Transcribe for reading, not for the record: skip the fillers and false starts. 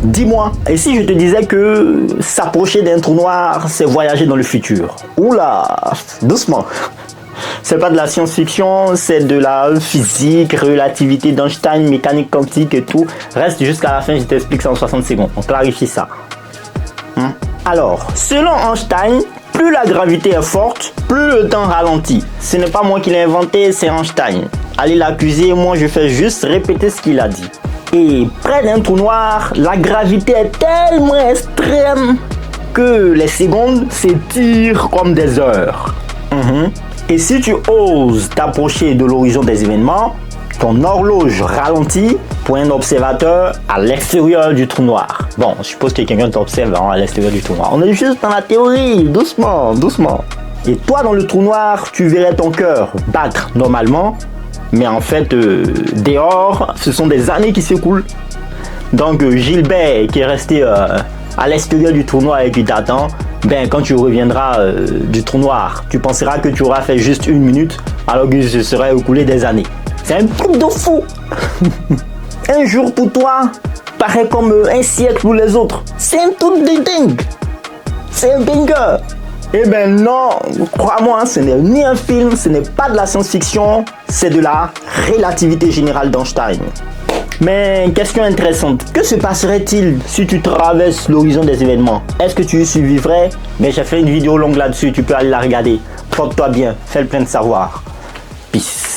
Dis-moi, et si je te disais que s'approcher d'un trou noir, c'est voyager dans le futur? Oula, doucement. C'est pas de la science-fiction, c'est de la physique, relativité d'Einstein, mécanique quantique et tout. Reste jusqu'à la fin, je t'explique ça en 60 secondes. On clarifie ça. Alors, selon Einstein, plus la gravité est forte, plus le temps ralentit. Ce n'est pas moi qui l'ai inventé, c'est Einstein. Allez l'accuser, moi je fais juste répéter ce qu'il a dit. Et près d'un trou noir, la gravité est tellement extrême que les secondes s'étirent comme des heures. Et si tu oses t'approcher de l'horizon des événements, ton horloge ralentit pour un observateur à l'extérieur du trou noir. Bon, je suppose que quelqu'un t'observe à l'extérieur du trou noir. On est juste dans la théorie, doucement, doucement. Et toi, dans le trou noir, tu verrais ton cœur battre normalement, mais en fait, dehors, ce sont des années qui s'écoulent. Donc, Gilbert, qui est resté à l'extérieur du trou noir et qui t'attend, ben, quand tu reviendras du trou noir, tu penseras que tu auras fait juste 1 minute, alors que ce serait écoulé des années. C'est un truc de fou. Un jour pour toi paraît comme un siècle pour les autres. C'est un truc de dingue. C'est un banger. Eh ben non, crois-moi, ce n'est ni un film, ce n'est pas de la science-fiction, c'est de la relativité générale d'Einstein. Mais question intéressante, que se passerait-il si tu traverses l'horizon des événements? Est-ce que tu y survivrais? Mais j'ai fait une vidéo longue là-dessus, tu peux aller la regarder. Porte-toi bien, fais le plein de savoir. Peace.